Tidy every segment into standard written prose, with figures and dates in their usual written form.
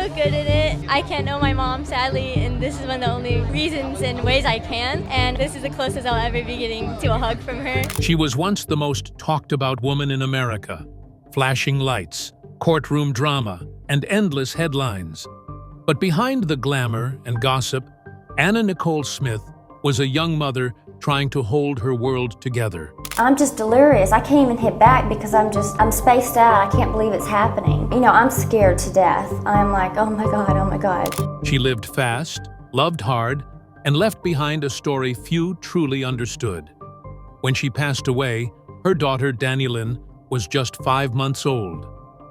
feel good in it. I can't know my mom, sadly, and this is one of the only reasons and ways I can. And this is the closest I'll ever be getting to a hug from her. She was once the most talked about woman in America. Flashing lights, courtroom drama, and endless headlines. But behind the glamour and gossip, Anna Nicole Smith was a young mother trying to hold her world together. I'm just delirious. I can't even hit back because I'm spaced out. I can't believe it's happening. You know, I'm scared to death. I'm like, oh my God, oh my God. She lived fast, loved hard, and left behind a story few truly understood. When she passed away, her daughter Dannielynn was just 5 months old.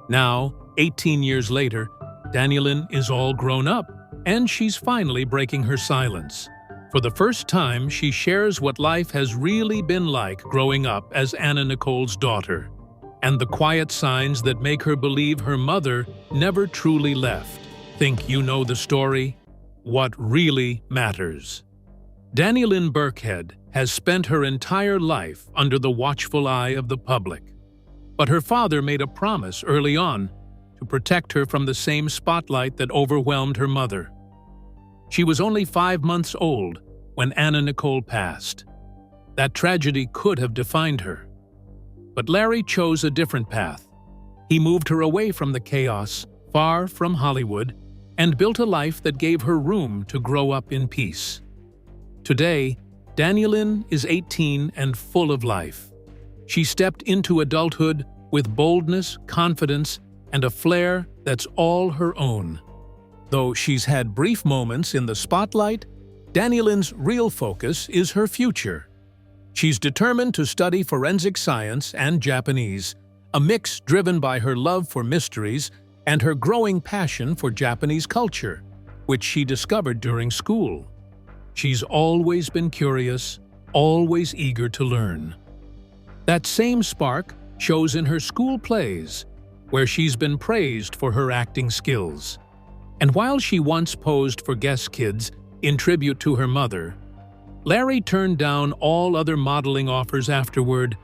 Now, 18 years later, Dannielynn is all grown up, and she's finally breaking her silence. For the first time, she shares what life has really been like growing up as Anna Nicole's daughter, and the quiet signs that make her believe her mother never truly left. Think you know the story? What really matters. Dannielynn Burkhead has spent her entire life under the watchful eye of the public. But her father made a promise early on to protect her from the same spotlight that overwhelmed her mother. She was only 5 months old when Anna Nicole passed. That tragedy could have defined her. But Larry chose a different path. He moved her away from the chaos, far from Hollywood, and built a life that gave her room to grow up in peace. Today, Dannielynn is 18 and full of life. She stepped into adulthood with boldness, confidence, and a flair that's all her own. Though she's had brief moments in the spotlight, Dannielynn's real focus is her future. She's determined to study forensic science and Japanese, a mix driven by her love for mysteries and her growing passion for Japanese culture, which she discovered during school. She's always been curious, always eager to learn. That same spark shows in her school plays, where she's been praised for her acting skills. And while she once posed for Guess Kids in tribute to her mother, Larry turned down all other modeling offers afterward,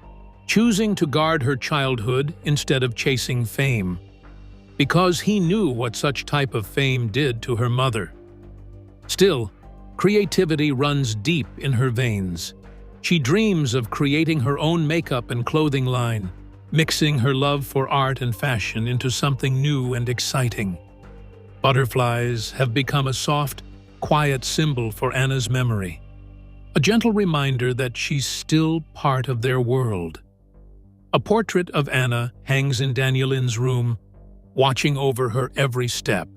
choosing to guard her childhood instead of chasing fame, because he knew what such type of fame did to her mother. Still, creativity runs deep in her veins. She dreams of creating her own makeup and clothing line, mixing her love for art and fashion into something new and exciting. Butterflies have become a soft, quiet symbol for Anna's memory, a gentle reminder that she's still part of their world. A portrait of Anna hangs in Dannielynn's room, watching over her every step.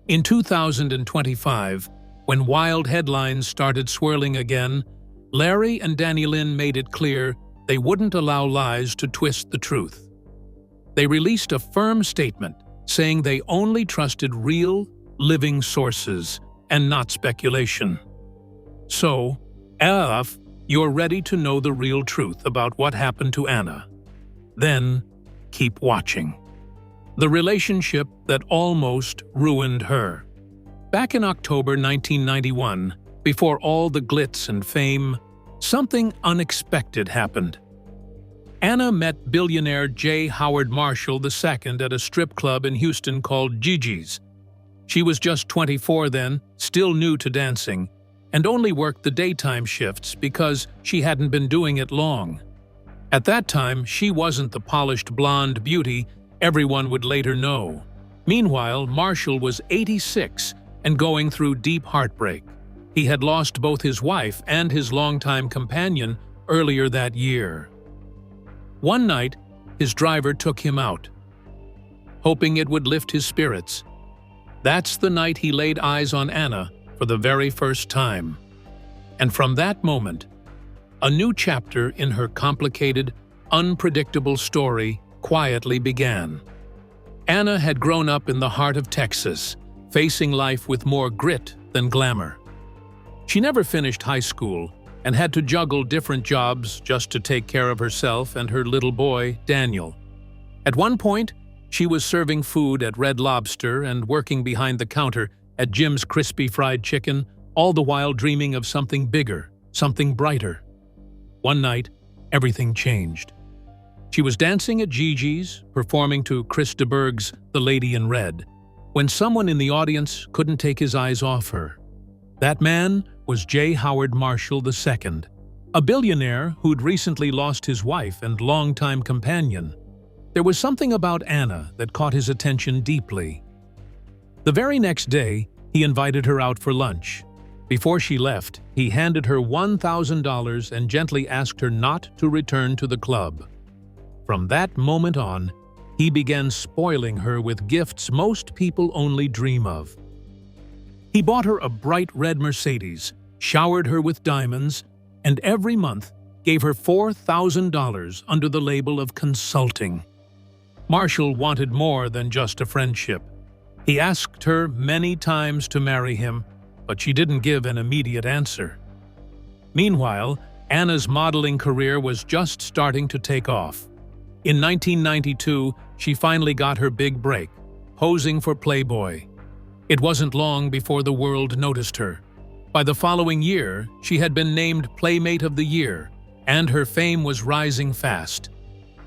In 2025, when wild headlines started swirling again, Larry and Dannielynn made it clear they wouldn't allow lies to twist the truth. They released a firm statement saying they only trusted real, living sources and not speculation. So, if you're ready to know the real truth about what happened to Anna, then keep watching. The relationship that almost ruined her. Back in October 1991, before all the glitz and fame, something unexpected happened. Anna met billionaire J. Howard Marshall II at a strip club in Houston called Gigi's. She was just 24 then, still new to dancing, and only worked the daytime shifts because she hadn't been doing it long. At that time, she wasn't the polished blonde beauty everyone would later know. Meanwhile, Marshall was 86 and going through deep heartbreak. He had lost both his wife and his longtime companion earlier that year. One night, his driver took him out, hoping it would lift his spirits. That's the night he laid eyes on Anna for the very first time. And from that moment, a new chapter in her complicated, unpredictable story quietly began. Anna had grown up in the heart of Texas, facing life with more grit than glamour. She never finished high school and had to juggle different jobs just to take care of herself and her little boy, Daniel. At one point, she was serving food at Red Lobster and working behind the counter at Jim's Crispy Fried Chicken, all the while dreaming of something bigger, something brighter. One night, everything changed. She was dancing at Gigi's, performing to Chris de Burgh's The Lady in Red, when someone in the audience couldn't take his eyes off her. That man was J. Howard Marshall II, a billionaire who'd recently lost his wife and longtime companion. There was something about Anna that caught his attention deeply. The very next day, he invited her out for lunch. Before she left, he handed her $1,000 and gently asked her not to return to the club. From that moment on, he began spoiling her with gifts most people only dream of. He bought her a bright red Mercedes, showered her with diamonds, and every month gave her $4,000 under the label of consulting. Marshall wanted more than just a friendship. He asked her many times to marry him, but she didn't give an immediate answer. Meanwhile, Anna's modeling career was just starting to take off. In 1992, she finally got her big break, posing for Playboy. It wasn't long before the world noticed her. By the following year, she had been named Playmate of the Year, and her fame was rising fast.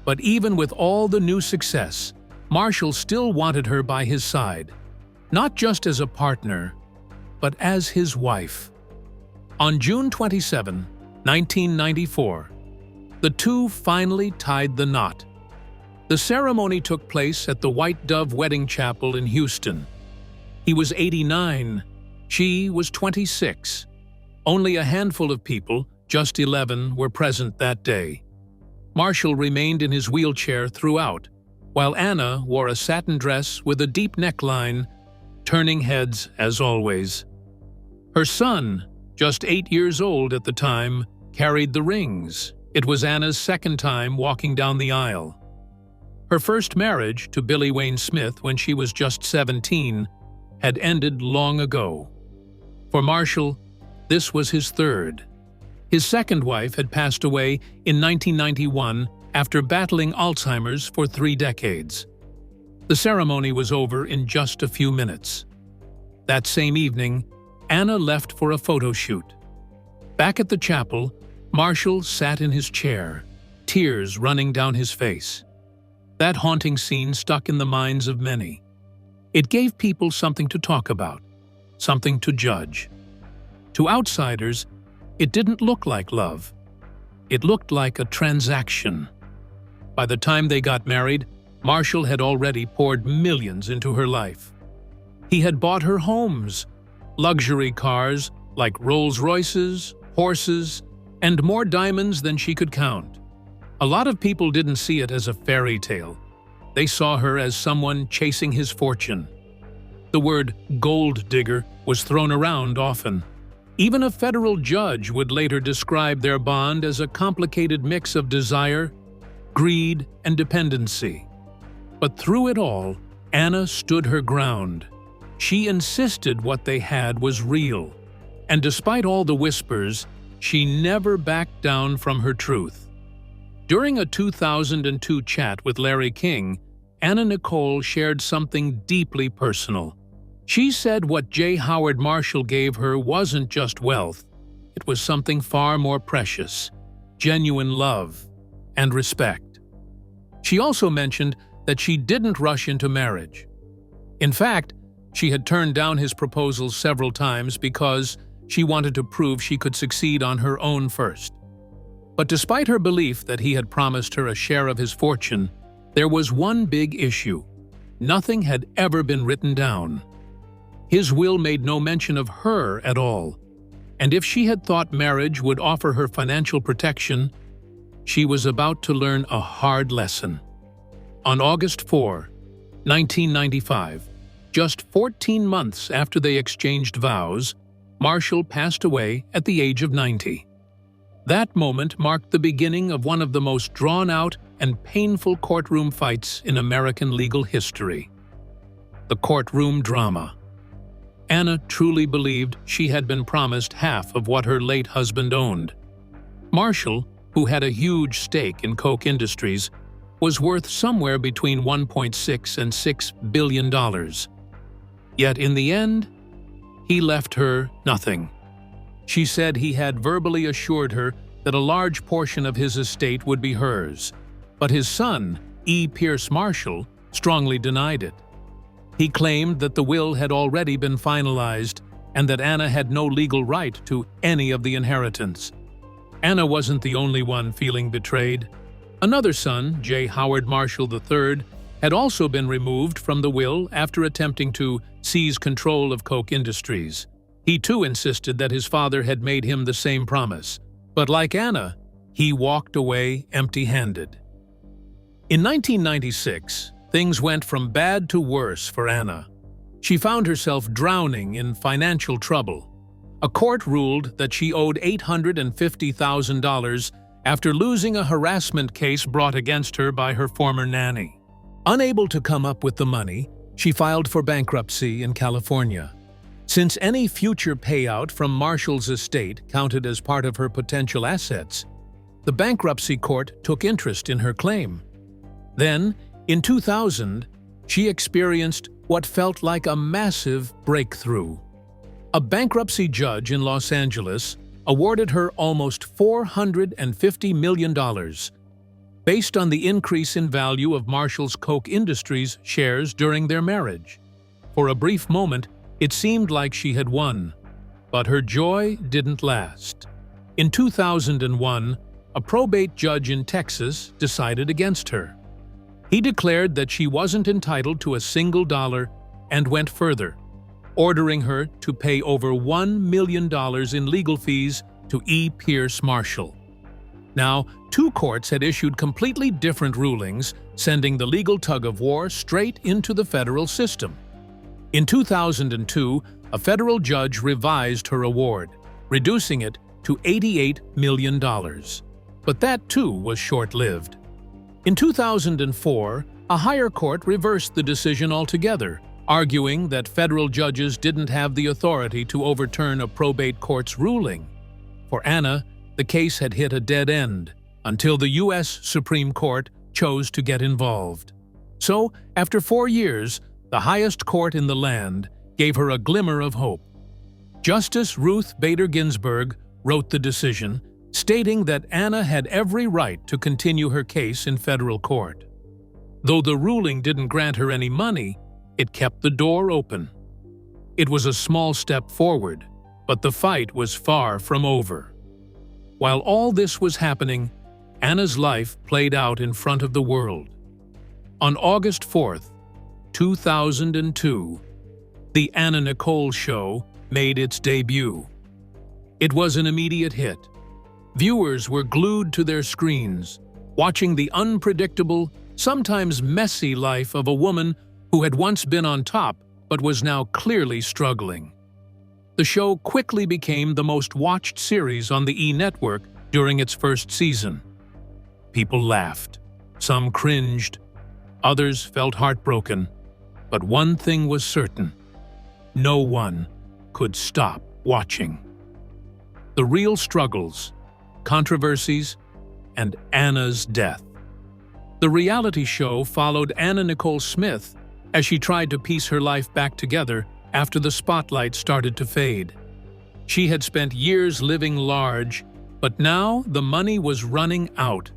But even with all the new success, Marshall still wanted her by his side, not just as a partner, but as his wife. On June 27, 1994, the two finally tied the knot. The ceremony took place at the White Dove Wedding Chapel in Houston. He was 89, she was 26. Only a handful of people, just 11, were present that day. Marshall remained in his wheelchair throughout, while Anna wore a satin dress with a deep neckline, turning heads as always. Her son, just 8 years old at the time, carried the rings. It was Anna's second time walking down the aisle. Her first marriage to Billy Wayne Smith when she was just 17 had ended long ago. For Marshall, this was his third. His second wife had passed away in 1991 after battling Alzheimer's for 3 decades. The ceremony was over in just a few minutes. That same evening, Anna left for a photo shoot. Back at the chapel, Marshall sat in his chair, tears running down his face. That haunting scene stuck in the minds of many. It gave people something to talk about, something to judge. To outsiders, it didn't look like love. It looked like a transaction. By the time they got married, Marshall had already poured millions into her life. He had bought her homes, luxury cars like Rolls-Royces, horses, and more diamonds than she could count. A lot of people didn't see it as a fairy tale. They saw her as someone chasing his fortune. The word gold digger was thrown around often. Even a federal judge would later describe their bond as a complicated mix of desire, greed, and dependency. But through it all, Anna stood her ground. She insisted what they had was real. And despite all the whispers, she never backed down from her truth. During a 2002 chat with Larry King, Anna Nicole shared something deeply personal. She said what J. Howard Marshall gave her wasn't just wealth. It was something far more precious, genuine love and respect. She also mentioned that she didn't rush into marriage. In fact, she had turned down his proposals several times because she wanted to prove she could succeed on her own first. But despite her belief that he had promised her a share of his fortune, there was one big issue. Nothing had ever been written down. His will made no mention of her at all, and if she had thought marriage would offer her financial protection, she was about to learn a hard lesson. On August 4, 1995, just 14 months after they exchanged vows, Marshall passed away at the age of 90. That moment marked the beginning of one of the most drawn-out and painful courtroom fights in American legal history. The courtroom drama. Anna truly believed she had been promised half of what her late husband owned. Marshall, who had a huge stake in Koch Industries, was worth somewhere between $1.6 and $6 billion. Yet in the end, he left her nothing. She said he had verbally assured her that a large portion of his estate would be hers, but his son, E. Pierce Marshall, strongly denied it. He claimed that the will had already been finalized and that Anna had no legal right to any of the inheritance. Anna wasn't the only one feeling betrayed. Another son, J. Howard Marshall III, had also been removed from the will after attempting to seize control of Koch Industries. He too insisted that his father had made him the same promise, but like Anna, he walked away empty-handed. In 1996, things went from bad to worse for Anna. She found herself drowning in financial trouble. A court ruled that she owed $850,000 after losing a harassment case brought against her by her former nanny. Unable to come up with the money, she filed for bankruptcy in California. Since any future payout from Marshall's estate counted as part of her potential assets, the bankruptcy court took interest in her claim. Then, in 2000, she experienced what felt like a massive breakthrough. A bankruptcy judge in Los Angeles awarded her almost $450 million, based on the increase in value of Marshall's Koch Industries shares during their marriage. For a brief moment, it seemed like she had won, but her joy didn't last. In 2001, a probate judge in Texas decided against her. He declared that she wasn't entitled to a single dollar and went further, ordering her to pay over $1 million in legal fees to E. Pierce Marshall. Now, two courts had issued completely different rulings, sending the legal tug-of-war straight into the federal system. In 2002, a federal judge revised her award, reducing it to $88 million. But that too was short-lived. In 2004, a higher court reversed the decision altogether, arguing that federal judges didn't have the authority to overturn a probate court's ruling. For Anna, the case had hit a dead end until the U.S. Supreme Court chose to get involved. So, after 4 years, the highest court in the land gave her a glimmer of hope. Justice Ruth Bader Ginsburg wrote the decision, stating that Anna had every right to continue her case in federal court. Though the ruling didn't grant her any money, it kept the door open. It was a small step forward, but the fight was far from over. While all this was happening, Anna's life played out in front of the world. On August 4th, 2002, The Anna Nicole Show made its debut. It was an immediate hit. Viewers were glued to their screens, watching the unpredictable, sometimes messy life of a woman who had once been on top but was now clearly struggling. The show quickly became the most watched series on the E! Network during its first season. People laughed, some cringed, others felt heartbroken, but one thing was certain: no one could stop watching. The real struggles, controversies, and Anna's death. The reality show followed Anna Nicole Smith as she tried to piece her life back together after the spotlight started to fade. She had spent years living large, but now the money was running out.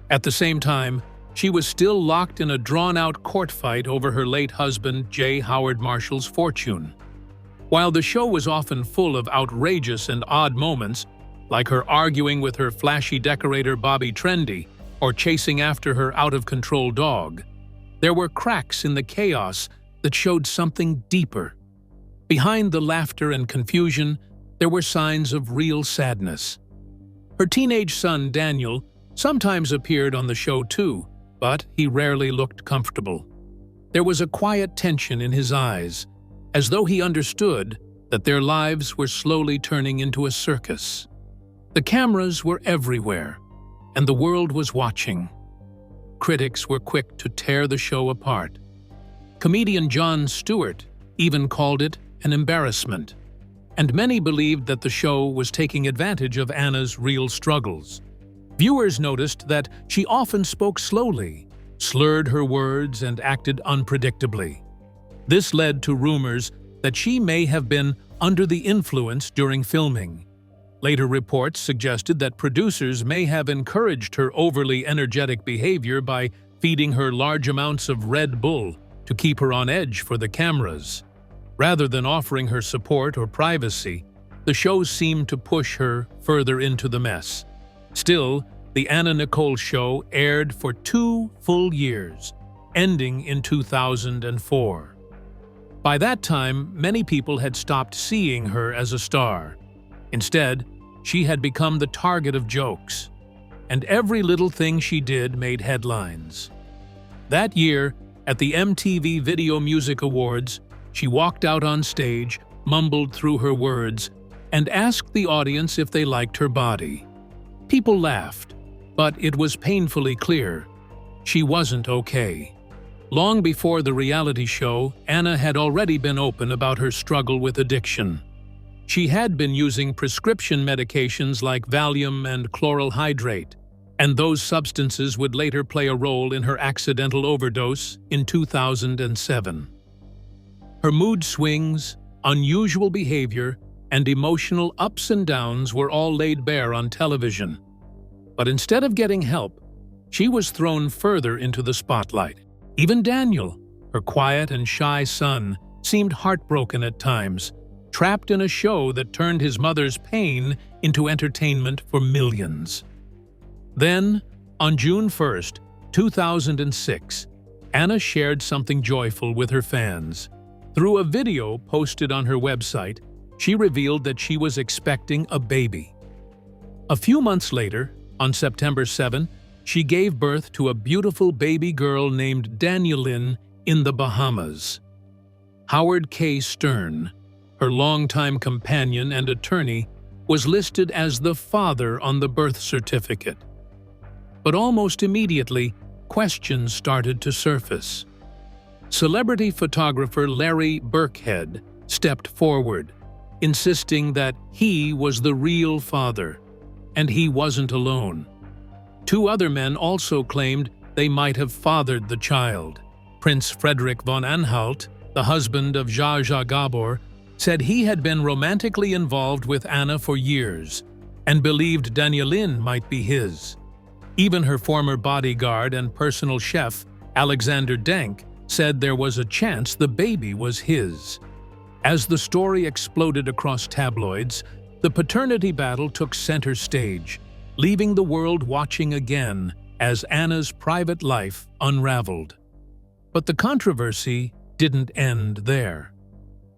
At the same time, she was still locked in a drawn-out court fight over her late husband, J. Howard Marshall's fortune. While the show was often full of outrageous and odd moments, like her arguing with her flashy decorator Bobby Trendy or chasing after her out-of-control dog, there were cracks in the chaos that showed something deeper. Behind the laughter and confusion, there were signs of real sadness. Her teenage son, Daniel, sometimes appeared on the show too, but he rarely looked comfortable. There was a quiet tension in his eyes, as though he understood that their lives were slowly turning into a circus. The cameras were everywhere, and the world was watching. Critics were quick to tear the show apart. Comedian Jon Stewart even called it an embarrassment, and many believed that the show was taking advantage of Anna's real struggles. Viewers noticed that she often spoke slowly, slurred her words, and acted unpredictably. This led to rumors that she may have been under the influence during filming. Later reports suggested that producers may have encouraged her overly energetic behavior by feeding her large amounts of Red Bull to keep her on edge for the cameras. Rather than offering her support or privacy, the show seemed to push her further into the mess. Still, the Anna Nicole show aired for 2 full years, ending in 2004. By that time, many people had stopped seeing her as a star. Instead, she had become the target of jokes, and every little thing she did made headlines. That year, at the MTV Video Music Awards, she walked out on stage, mumbled through her words, and asked the audience if they liked her body. People laughed, but it was painfully clear she wasn't okay. Long before the reality show, Anna had already been open about her struggle with addiction. She had been using prescription medications like Valium and chloral hydrate, and those substances would later play a role in her accidental overdose in 2007. Her mood swings, unusual behavior, and emotional ups and downs were all laid bare on television. But instead of getting help, she was thrown further into the spotlight. Even Daniel, her quiet and shy son, seemed heartbroken at times, trapped in a show that turned his mother's pain into entertainment for millions. Then, on June 1st, 2006, Anna shared something joyful with her fans. Through a video posted on her website, she revealed that she was expecting a baby. A few months later, on September 7, she gave birth to a beautiful baby girl named Dannielynn in the Bahamas. Howard K. Stern, her longtime companion and attorney, was listed as the father on the birth certificate. But almost immediately, questions started to surface. Celebrity photographer Larry Birkhead stepped forward, insisting that he was the real father, and he wasn't alone. 2 other men also claimed they might have fathered the child. Prince Frederick von Anhalt, the husband of Zsa Zsa Gabor, said he had been romantically involved with Anna for years and believed Dannielynn might be his. Even her former bodyguard and personal chef, Alexander Denk, said there was a chance the baby was his. As the story exploded across tabloids, the paternity battle took center stage, leaving the world watching again as Anna's private life unraveled. But the controversy didn't end there.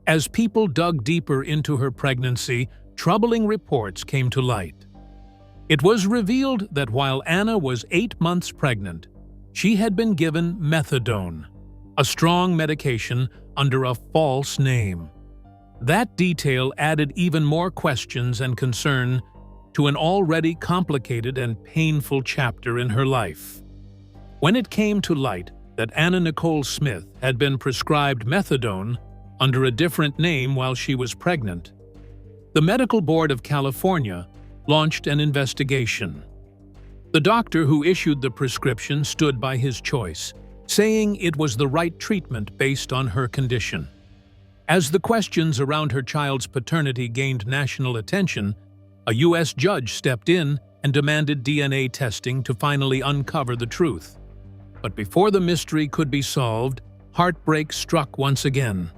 As people dug deeper into her pregnancy, troubling reports came to light. It was revealed that while Anna was 8 months pregnant, she had been given methadone, a strong medication under a false name. That detail added even more questions and concern to an already complicated and painful chapter in her life. When it came to light that Anna Nicole Smith had been prescribed methadone under a different name while she was pregnant, the Medical Board of California launched an investigation. The doctor who issued the prescription stood by his choice, saying it was the right treatment based on her condition. As the questions around her child's paternity gained national attention, a U.S. judge stepped in and demanded DNA testing to finally uncover the truth. But before the mystery could be solved, heartbreak struck once again.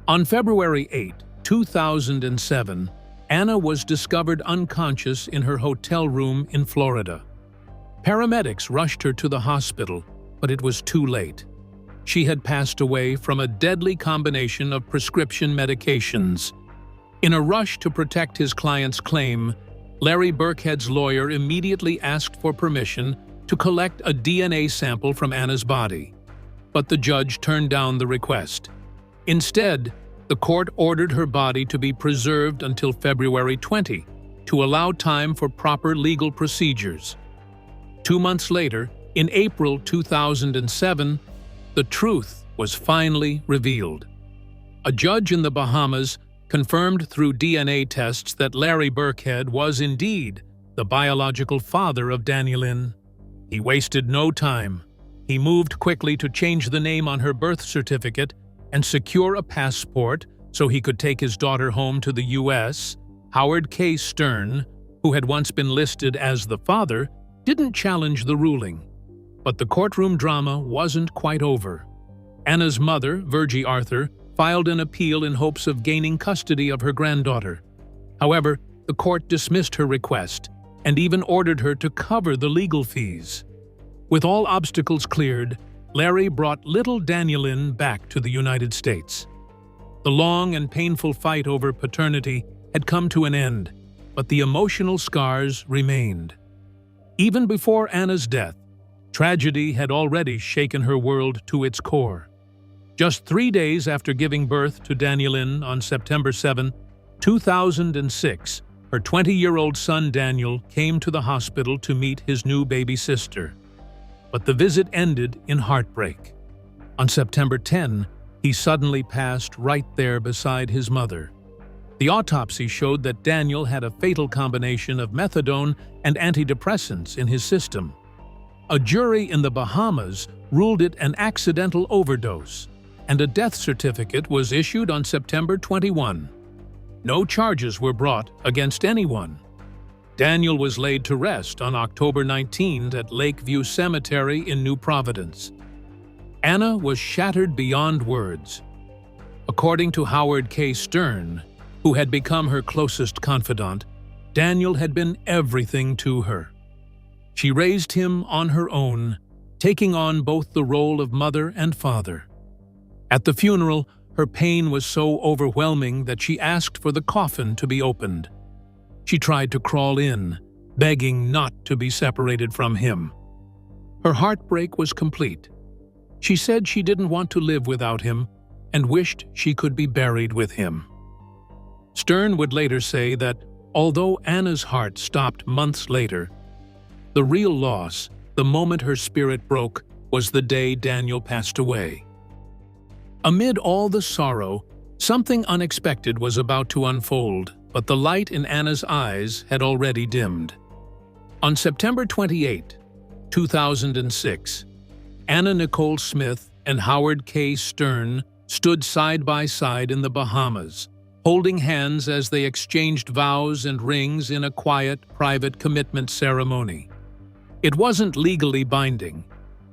On February 8, 2007, Anna was discovered unconscious in her hotel room in Florida. Paramedics rushed her to the hospital, but it was too late. She had passed away from a deadly combination of prescription medications. In a rush to protect his client's claim, Larry Birkhead's lawyer immediately asked for permission to collect a DNA sample from Anna's body. But the judge turned down the request. Instead, the court ordered her body to be preserved until February 20 to allow time for proper legal procedures. 2 months later, in April 2007, the truth was finally revealed. A judge in the Bahamas confirmed through DNA tests that Larry Birkhead was indeed the biological father of Dannielynn. He wasted no time. He moved quickly to change the name on her birth certificate and secure a passport so he could take his daughter home to the U.S. Howard K. Stern, who had once been listed as the father, didn't challenge the ruling. But the courtroom drama wasn't quite over. Anna's mother, Virgie Arthur, filed an appeal in hopes of gaining custody of her granddaughter. However, the court dismissed her request and even ordered her to cover the legal fees. With all obstacles cleared, Larry brought little Dannielynn back to the United States. The long and painful fight over paternity had come to an end, but the emotional scars remained. Even before Anna's death, tragedy had already shaken her world to its core. Just 3 days after giving birth to Dannielynn on September 7, 2006, her 20-year-old son Daniel came to the hospital to meet his new baby sister. But the visit ended in heartbreak. On September 10, he suddenly passed right there beside his mother. The autopsy showed that Daniel had a fatal combination of methadone and antidepressants in his system. A jury in the Bahamas ruled it an accidental overdose, and a death certificate was issued on September 21. No charges were brought against anyone. Daniel was laid to rest on October 19 at Lakeview Cemetery in New Providence. Anna was shattered beyond words. According to Howard K. Stern, who had become her closest confidant, Daniel had been everything to her. She raised him on her own, taking on both the role of mother and father. At the funeral, her pain was so overwhelming that she asked for the coffin to be opened. She tried to crawl in, begging not to be separated from him. Her heartbreak was complete. She said she didn't want to live without him and wished she could be buried with him. Stern would later say that although Anna's heart stopped months later, the real loss, the moment her spirit broke, was the day Daniel passed away. Amid all the sorrow, something unexpected was about to unfold, but the light in Anna's eyes had already dimmed. On September 28, 2006, Anna Nicole Smith and Howard K. Stern stood side by side in the Bahamas, holding hands as they exchanged vows and rings in a quiet, private commitment ceremony. It wasn't legally binding.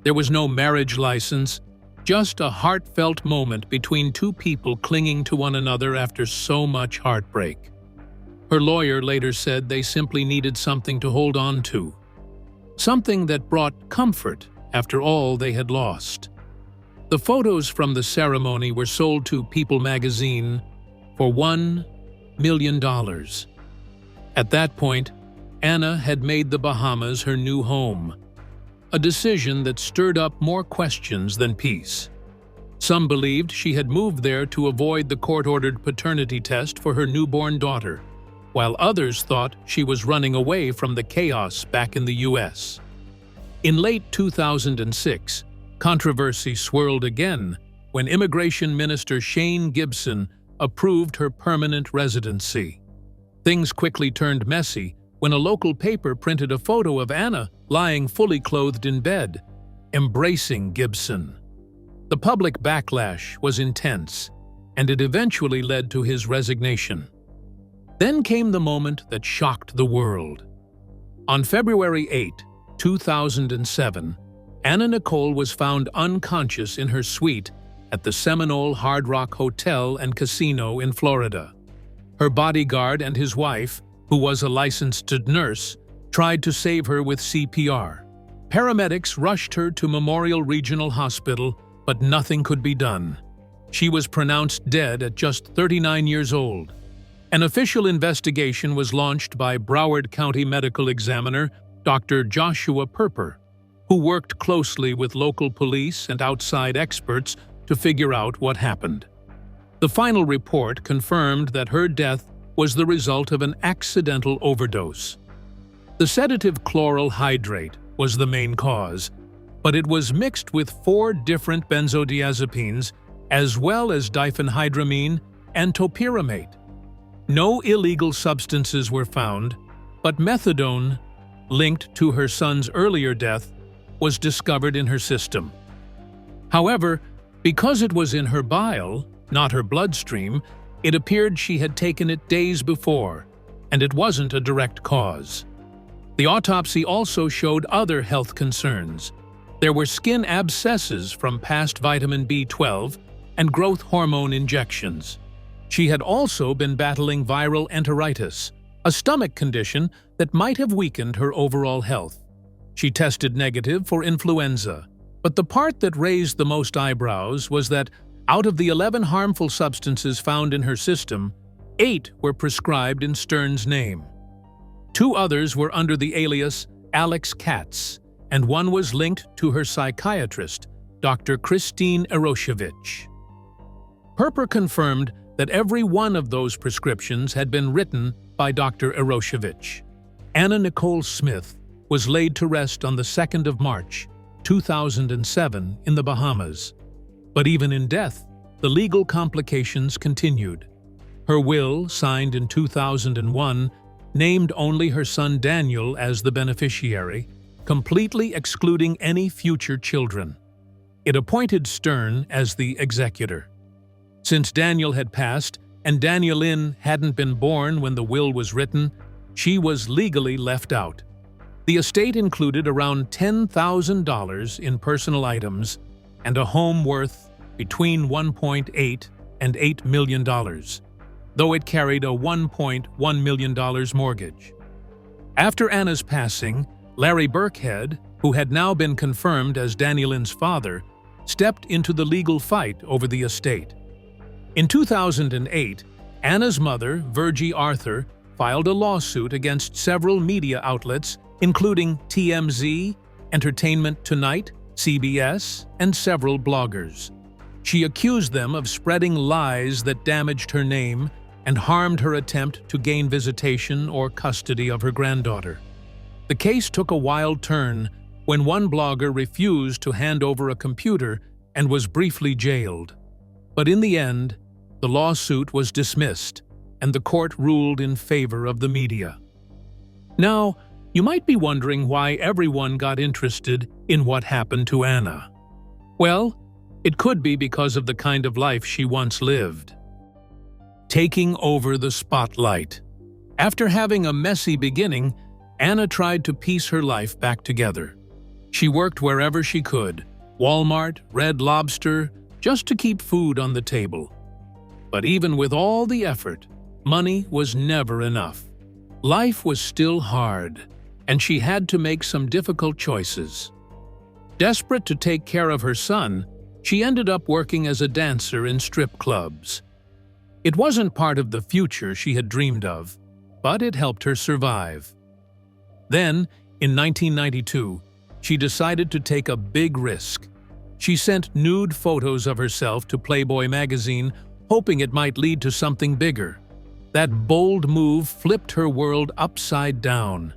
There was no marriage license, just a heartfelt moment between two people clinging to one another after so much heartbreak. Her lawyer later said they simply needed something to hold on to, something that brought comfort after all they had lost. The photos from the ceremony were sold to People magazine for $1 million. At that point, Anna had made the Bahamas her new home, a decision that stirred up more questions than peace. Some believed she had moved there to avoid the court-ordered paternity test for her newborn daughter, while others thought she was running away from the chaos back in the U.S. In late 2006, controversy swirled again when Immigration Minister Shane Gibson approved her permanent residency. Things quickly turned messy when a local paper printed a photo of Anna lying fully clothed in bed, embracing Gibson. The public backlash was intense, and it eventually led to his resignation. Then came the moment that shocked the world. On February 8, 2007, Anna Nicole was found unconscious in her suite at the Seminole Hard Rock Hotel and Casino in Florida. Her bodyguard and his wife, who was a licensed nurse, tried to save her with CPR. Paramedics rushed her to Memorial Regional Hospital, but nothing could be done. She was pronounced dead at just 39 years old. An official investigation was launched by Broward County Medical Examiner Dr. Joshua Perper, who worked closely with local police and outside experts to figure out what happened. The final report confirmed that her death was the result of an accidental overdose. The sedative chloral hydrate was the main cause, but it was mixed with 4 different benzodiazepines as well as diphenhydramine and topiramate. No illegal substances were found, but methadone, linked to her son's earlier death, was discovered in her system. However, because it was in her bile, not her bloodstream, it appeared she had taken it days before, and it wasn't a direct cause. The autopsy also showed other health concerns. There were skin abscesses from past vitamin B12 and growth hormone injections. She had also been battling viral enteritis, a stomach condition that might have weakened her overall health. She tested negative for influenza, but the part that raised the most eyebrows was that out of the 11 harmful substances found in her system, 8 were prescribed in Stern's name. 2 others were under the alias Alex Katz, and 1 was linked to her psychiatrist, Dr. Christine Eroshevich. Perper confirmed that every one of those prescriptions had been written by Dr. Eroshevich. Anna Nicole Smith was laid to rest on the 2nd of March, 2007 in the Bahamas. But even in death, the legal complications continued. Her will, signed in 2001, named only her son Daniel as the beneficiary, completely excluding any future children. It appointed Stern as the executor. Since Daniel had passed and Dannielynn hadn't been born when the will was written, she was legally left out. The estate included around $10,000 in personal items and a home worth between $1.8 and $8 million, though it carried a $1.1 million mortgage. After Anna's passing, Larry Burkhead, who had now been confirmed as Dannielynn's father, stepped into the legal fight over the estate. In 2008, Anna's mother, Virgie Arthur, filed a lawsuit against several media outlets, including TMZ, Entertainment Tonight, CBS, and several bloggers. She accused them of spreading lies that damaged her name and harmed her attempt to gain visitation or custody of her granddaughter. The case took a wild turn when one blogger refused to hand over a computer and was briefly jailed. But in the end, the lawsuit was dismissed, and the court ruled in favor of the media. Now, you might be wondering why everyone got interested in what happened to Anna. Well, it could be because of the kind of life she once lived. Taking over the spotlight. After having a messy beginning, Anna tried to piece her life back together. She worked wherever she could, Walmart, Red Lobster, just to keep food on the table. But even with all the effort, money was never enough. Life was still hard, and she had to make some difficult choices. Desperate to take care of her son, she ended up working as a dancer in strip clubs. It wasn't part of the future she had dreamed of, but it helped her survive. Then, in 1992, she decided to take a big risk. She sent nude photos of herself to Playboy magazine, hoping it might lead to something bigger. That bold move flipped her world upside down.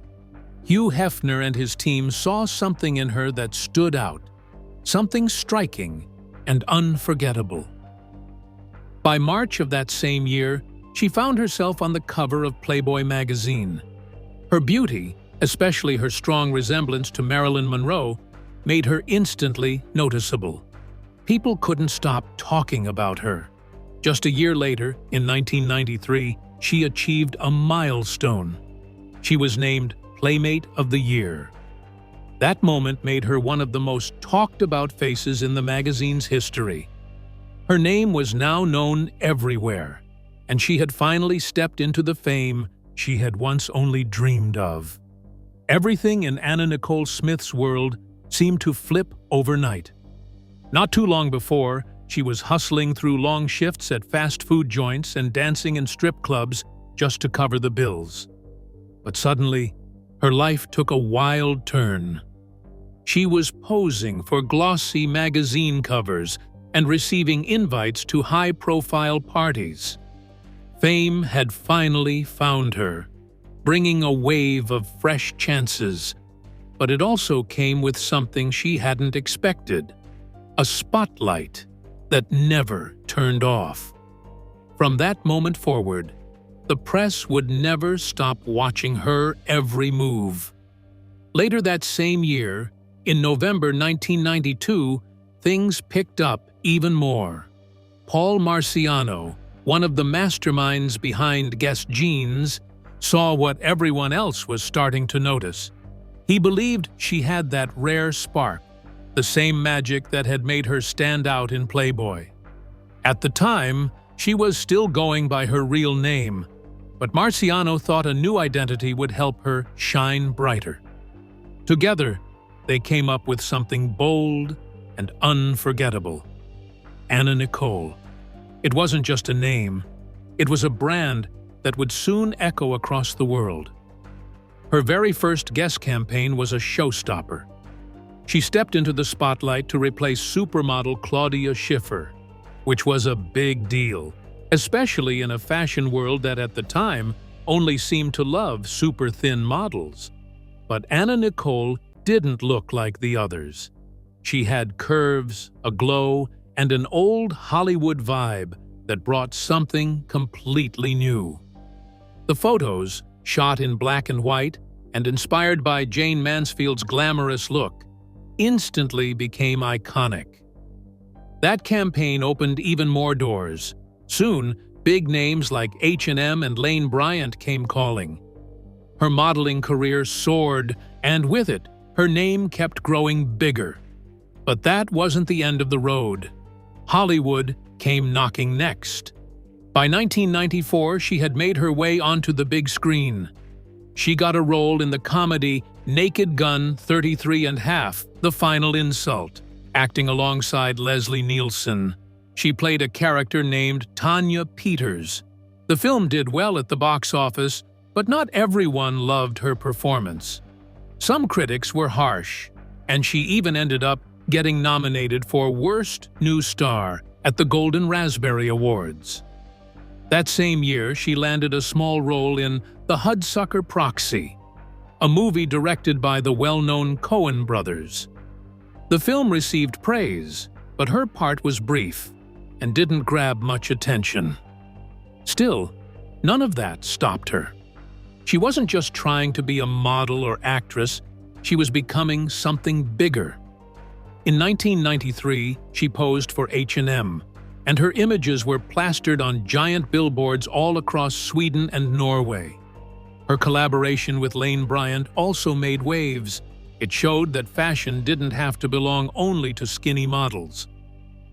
Hugh Hefner and his team saw something in her that stood out, something striking and unforgettable. By March of that same year, she found herself on the cover of Playboy magazine. Her beauty, especially her strong resemblance to Marilyn Monroe, made her instantly noticeable. People couldn't stop talking about her. Just a year later, in 1993, she achieved a milestone. She was named Playmate of the Year. That moment made her one of the most talked-about faces in the magazine's history. Her name was now known everywhere, and she had finally stepped into the fame she had once only dreamed of. Everything in Anna Nicole Smith's world seemed to flip overnight. Not too long before, she was hustling through long shifts at fast food joints and dancing in strip clubs just to cover the bills. But suddenly, her life took a wild turn. She was posing for glossy magazine covers and receiving invites to high-profile parties. Fame had finally found her, bringing a wave of fresh chances. But it also came with something she hadn't expected: a spotlight that never turned off. From that moment forward, the press would never stop watching her every move. Later that same year, in November 1992, things picked up even more. Paul Marciano, one of the masterminds behind Guess Jeans, saw what everyone else was starting to notice. He believed she had that rare spark, the same magic that had made her stand out in Playboy. At the time, she was still going by her real name, but Marciano thought a new identity would help her shine brighter. Together, they came up with something bold and unforgettable. Anna Nicole. It wasn't just a name, it was a brand that would soon echo across the world. Her very first Guess campaign was a showstopper. She stepped into the spotlight to replace supermodel Claudia Schiffer, which was a big deal, especially in a fashion world that at the time only seemed to love super-thin models. But Anna Nicole didn't look like the others. She had curves, a glow, and an old Hollywood vibe that brought something completely new. The photos, shot in black and white and inspired by Jane Mansfield's glamorous look, instantly became iconic. That campaign opened even more doors. Soon, big names like H&M and Lane Bryant came calling. Her modeling career soared, and with it, her name kept growing bigger. But that wasn't the end of the road. Hollywood came knocking next. By 1994, she had made her way onto the big screen. She got a role in the comedy Naked Gun 33½, The Final Insult, acting alongside Leslie Nielsen. She played a character named Tanya Peters. The film did well at the box office, but not everyone loved her performance. Some critics were harsh, and she even ended up getting nominated for Worst New Star at the Golden Raspberry Awards. That same year, she landed a small role in The Hudsucker Proxy, a movie directed by the well-known Coen brothers. The film received praise, but her part was brief and didn't grab much attention. Still, none of that stopped her. She wasn't just trying to be a model or actress, she was becoming something bigger. In 1993, she posed for H&M, and her images were plastered on giant billboards all across Sweden and Norway. Her collaboration with Lane Bryant also made waves. It showed that fashion didn't have to belong only to skinny models.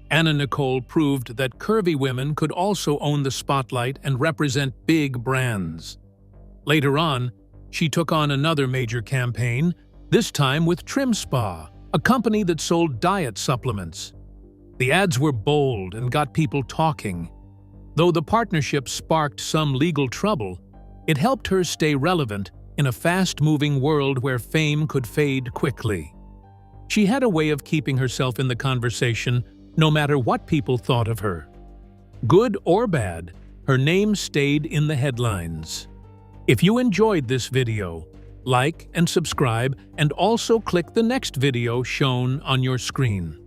Anna Nicole proved that curvy women could also own the spotlight and represent big brands. Later on, she took on another major campaign, this time with Trim Spa, a company that sold diet supplements. The ads were bold and got people talking. Though the partnership sparked some legal trouble, it helped her stay relevant in a fast-moving world where fame could fade quickly. She had a way of keeping herself in the conversation no matter what people thought of her. Good or bad, her name stayed in the headlines. If you enjoyed this video, like and subscribe, and also click the next video shown on your screen.